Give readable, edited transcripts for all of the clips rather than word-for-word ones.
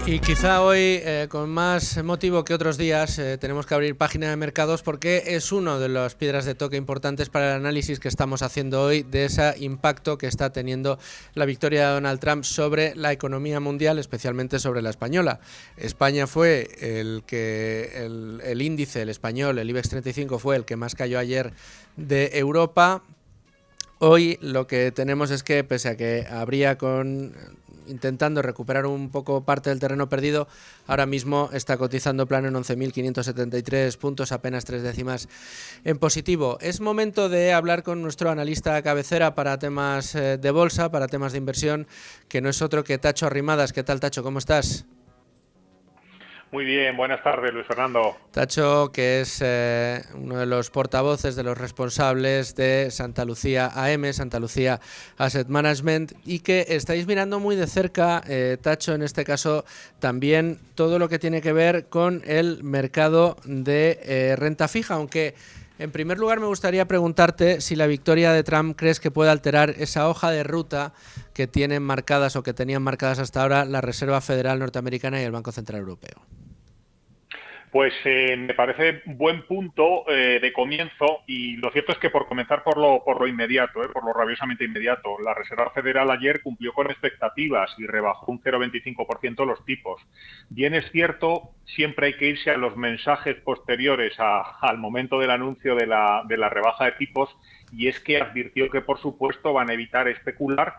Y quizá hoy, con más motivo que otros días, tenemos que abrir página de mercados porque es uno de las piedras de toque importantes para el análisis que estamos haciendo hoy de ese impacto que está teniendo la victoria de Donald Trump sobre la economía mundial, especialmente sobre la española. España fue el índice, el español, el IBEX 35 fue el que más cayó ayer de Europa. Hoy lo que tenemos es que, pese a que habría intentando recuperar un poco parte del terreno perdido, ahora mismo está cotizando plano en 11.573 puntos, apenas 3 décimas en positivo. Es momento de hablar con nuestro analista cabecera para temas de bolsa, para temas de inversión, que no es otro que Tacho Arrimadas. ¿Qué tal, Tacho? ¿Cómo estás? Muy bien, buenas tardes, Luis Fernando. Tacho, que es uno de los portavoces, de los responsables de Santa Lucía AM, Santa Lucía Asset Management, y que estáis mirando muy de cerca, Tacho, en este caso, también todo lo que tiene que ver con el mercado de renta fija, aunque en primer lugar me gustaría preguntarte si la victoria de Trump crees que puede alterar esa hoja de ruta que tienen marcadas o que tenían marcadas hasta ahora la Reserva Federal Norteamericana y el Banco Central Europeo. Pues me parece un buen punto de comienzo y lo cierto es que por comenzar por lo inmediato, por lo rabiosamente inmediato, la Reserva Federal ayer cumplió con expectativas y rebajó un 0,25% los tipos. Bien es cierto, siempre hay que irse a los mensajes posteriores al momento del anuncio de la rebaja de tipos y es que advirtió que por supuesto van a evitar especular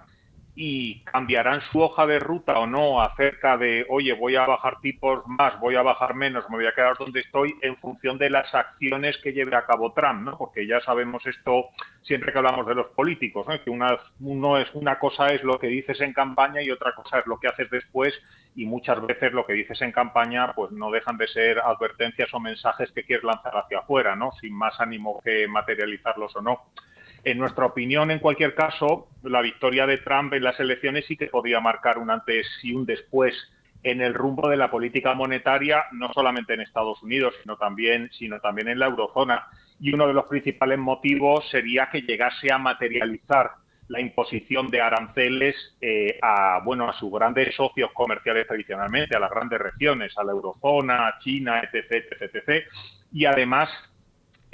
y cambiarán su hoja de ruta o no acerca de, oye, voy a bajar tipos más, voy a bajar menos, me voy a quedar donde estoy en función de las acciones que lleve a cabo Trump, ¿no? Porque ya sabemos esto siempre que hablamos de los políticos, ¿no? Que una cosa es lo que dices en campaña y otra cosa es lo que haces después y muchas veces lo que dices en campaña pues no dejan de ser advertencias o mensajes que quieres lanzar hacia afuera, ¿no? Sin más ánimo que materializarlos o no. En nuestra opinión, en cualquier caso, la victoria de Trump en las elecciones sí que podía marcar un antes y un después en el rumbo de la política monetaria, no solamente en Estados Unidos, sino también en la eurozona. Y uno de los principales motivos sería que llegase a materializar la imposición de aranceles a sus grandes socios comerciales tradicionalmente, a las grandes regiones, a la eurozona, a China, etc., etc., etc. Y además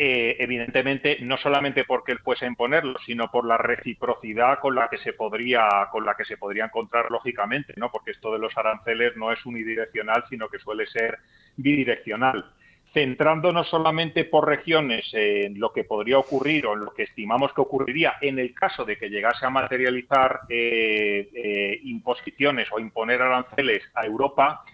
evidentemente no solamente porque él fuese a imponerlo, sino por la reciprocidad con la que se podría encontrar lógicamente, ¿no? Porque esto de los aranceles no es unidireccional, sino que suele ser bidireccional. Centrándonos solamente por regiones en lo que podría ocurrir o en lo que estimamos que ocurriría en el caso de que llegase a materializar imposiciones o imponer aranceles a Europa,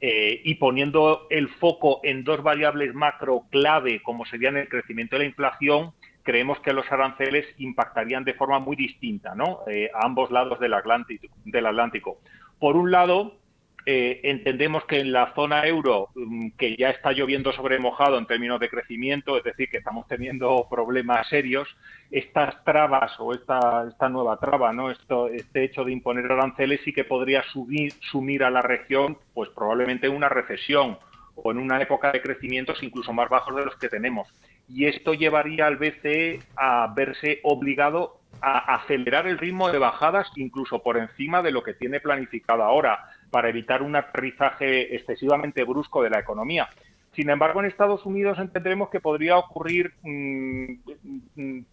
y poniendo el foco en dos variables macro clave, como serían el crecimiento de la inflación, creemos que los aranceles impactarían de forma muy distinta, ¿no? A ambos lados del Atlántico. Por un lado, entendemos que en la zona euro, que ya está lloviendo sobre mojado en términos de crecimiento, es decir, que estamos teniendo problemas serios, estas trabas o esta nueva traba, ¿no? Este hecho de imponer aranceles sí que podría sumir a la región, pues probablemente en una recesión o en una época de crecimientos incluso más bajos de los que tenemos. Y esto llevaría al BCE a verse obligado a acelerar el ritmo de bajadas incluso por encima de lo que tiene planificado ahora para evitar un aterrizaje excesivamente brusco de la economía. Sin embargo, en Estados Unidos entendemos que podría ocurrir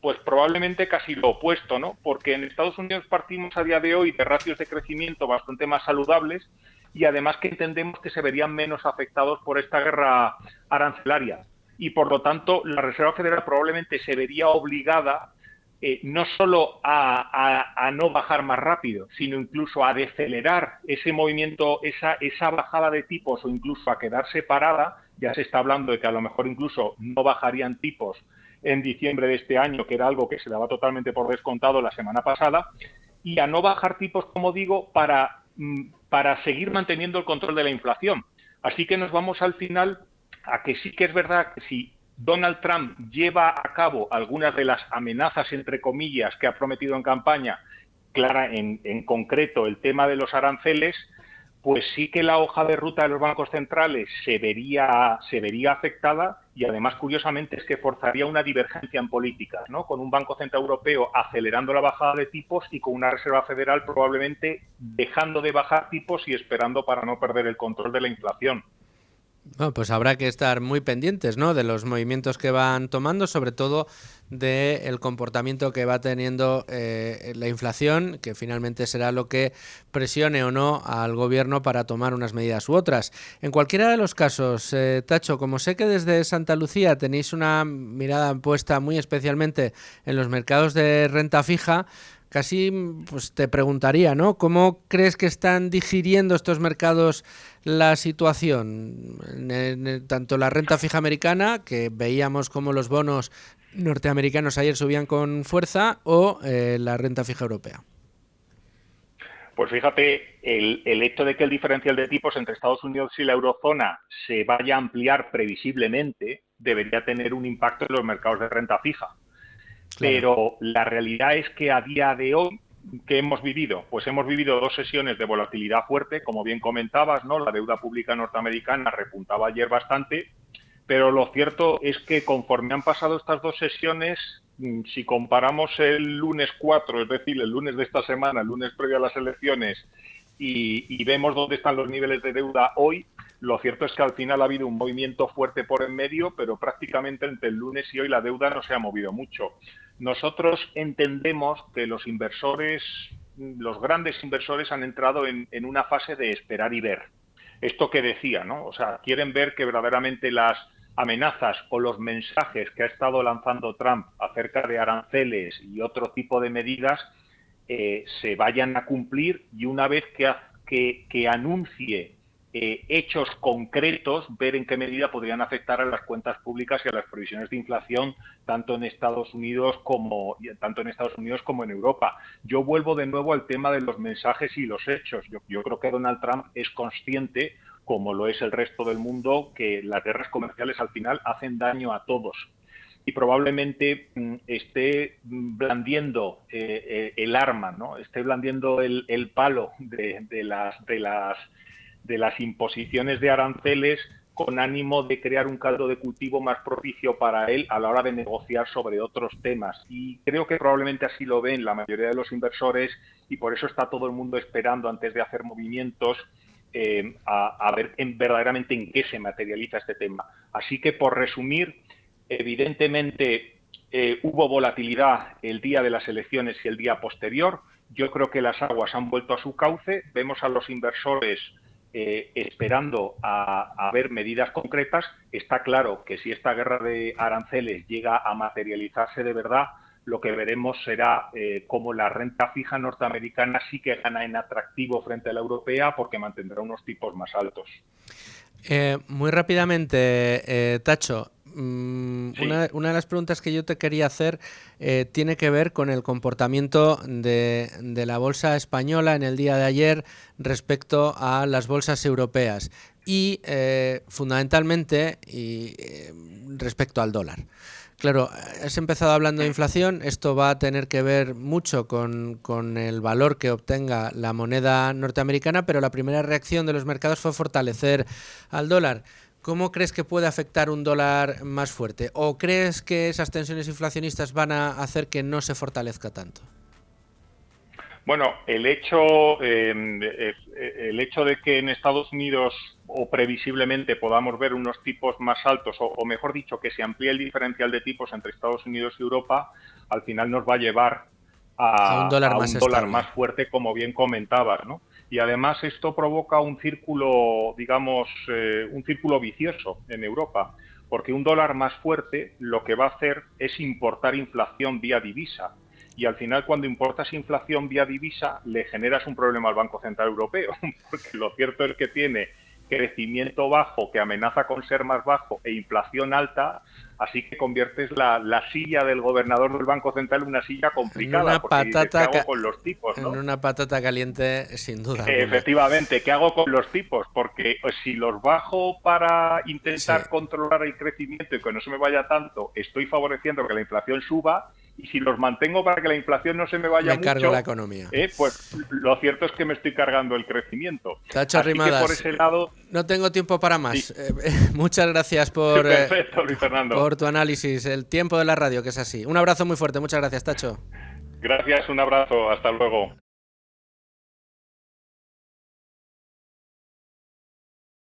pues probablemente casi lo opuesto, ¿no? Porque en Estados Unidos partimos a día de hoy de ratios de crecimiento bastante más saludables y además que entendemos que se verían menos afectados por esta guerra arancelaria. Y por lo tanto, la Reserva Federal probablemente se vería obligada no solo a no bajar más rápido, sino incluso a decelerar ese movimiento, esa bajada de tipos o incluso a quedarse parada. Ya se está hablando de que a lo mejor incluso no bajarían tipos en diciembre de este año, que era algo que se daba totalmente por descontado la semana pasada, y a no bajar tipos, como digo, para seguir manteniendo el control de la inflación. Así que nos vamos al final a que sí que es verdad que si Donald Trump lleva a cabo algunas de las amenazas, entre comillas, que ha prometido en campaña, clara en concreto el tema de los aranceles, pues sí que la hoja de ruta de los bancos centrales se vería afectada y además, curiosamente, es que forzaría una divergencia en políticas, ¿no? Con un Banco Central Europeo acelerando la bajada de tipos y con una Reserva Federal probablemente dejando de bajar tipos y esperando para no perder el control de la inflación. Bueno, pues habrá que estar muy pendientes, ¿no?, de los movimientos que van tomando, sobre todo del comportamiento que va teniendo la inflación, que finalmente será lo que presione o no al gobierno para tomar unas medidas u otras. En cualquiera de los casos, Tacho, como sé que desde Santa Lucía tenéis una mirada puesta muy especialmente en los mercados de renta fija, casi pues te preguntaría, ¿no? ¿Cómo crees que están digiriendo estos mercados la situación? Tanto la renta fija americana, que veíamos como los bonos norteamericanos ayer subían con fuerza, o la renta fija europea. Pues fíjate, el hecho de que el diferencial de tipos entre Estados Unidos y la eurozona se vaya a ampliar previsiblemente debería tener un impacto en los mercados de renta fija. Claro. Pero la realidad es que a día de hoy, ¿qué hemos vivido? Pues hemos vivido 2 sesiones de volatilidad fuerte, como bien comentabas, ¿no? La deuda pública norteamericana repuntaba ayer bastante, pero lo cierto es que conforme han pasado estas 2 sesiones, si comparamos el lunes 4, es decir, el lunes de esta semana, el lunes previo a las elecciones, y vemos dónde están los niveles de deuda hoy, lo cierto es que al final ha habido un movimiento fuerte por en medio, pero prácticamente entre el lunes y hoy la deuda no se ha movido mucho. Nosotros entendemos que los inversores, los grandes inversores han entrado en una fase de esperar y ver. Esto que decía, ¿no? O sea, quieren ver que verdaderamente las amenazas o los mensajes que ha estado lanzando Trump acerca de aranceles y otro tipo de medidas se vayan a cumplir, y una vez que anuncie hechos concretos, ver en qué medida podrían afectar a las cuentas públicas y a las previsiones de inflación tanto en Estados Unidos como en Europa. Yo vuelvo de nuevo al tema de los mensajes y los hechos. Yo creo que Donald Trump es consciente, como lo es el resto del mundo, que las guerras comerciales al final hacen daño a todos. Y probablemente esté blandiendo el arma, ¿no? Esté blandiendo el palo de las imposiciones de aranceles con ánimo de crear un caldo de cultivo más propicio para él a la hora de negociar sobre otros temas. Y creo que probablemente así lo ven la mayoría de los inversores, y por eso está todo el mundo esperando antes de hacer movimientos a ver verdaderamente en qué se materializa este tema. Así que, por resumir, evidentemente hubo volatilidad el día de las elecciones y el día posterior. Yo creo que las aguas han vuelto a su cauce. Vemos a los inversores esperando a ver medidas concretas. Está claro que si esta guerra de aranceles llega a materializarse de verdad, lo que veremos será cómo la renta fija norteamericana sí que gana en atractivo frente a la europea, porque mantendrá unos tipos más altos. Muy rápidamente, Tacho, Sí. una de las preguntas que yo te quería hacer tiene que ver con el comportamiento de la bolsa española en el día de ayer respecto a las bolsas europeas y fundamentalmente respecto al dólar. Claro, has empezado hablando de inflación, esto va a tener que ver mucho con el valor que obtenga la moneda norteamericana, pero la primera reacción de los mercados fue fortalecer al dólar. ¿Cómo crees que puede afectar un dólar más fuerte? ¿O crees que esas tensiones inflacionistas van a hacer que no se fortalezca tanto? Bueno, el hecho de que en Estados Unidos o previsiblemente podamos ver unos tipos más altos, o mejor dicho, que se amplíe el diferencial de tipos entre Estados Unidos y Europa, al final nos va a llevar A un dólar a más un dólar más estable. fuerte, como bien comentabas, ¿no? Y además esto provoca un círculo, digamos, un círculo vicioso en Europa, porque un dólar más fuerte lo que va a hacer es importar inflación vía divisa. Y al final, cuando importas inflación vía divisa, le generas un problema al Banco Central Europeo, porque lo cierto es que tiene crecimiento bajo que amenaza con ser más bajo e inflación alta, así que conviertes la silla del gobernador del Banco Central en una silla En complicada, una porque dices, ¿qué patata, hago con los tipos, en no? una patata caliente, sin duda alguna. Efectivamente, ¿qué hago con los tipos? Porque si los bajo para Sí. intentar controlar el crecimiento y que no se me vaya tanto, estoy favoreciendo que la inflación suba, y si los mantengo para que la inflación no se me vaya me cargo mucho, la economía. Pues lo cierto es que me estoy cargando el crecimiento. Tacho Así Arrimadas, que por ese lado... no tengo tiempo para más. Sí. Muchas gracias por, Perfecto, Luis Fernando. por tu análisis, el tiempo de la radio, que es así. Un abrazo muy fuerte, muchas gracias, Tacho. Gracias, un abrazo, hasta luego.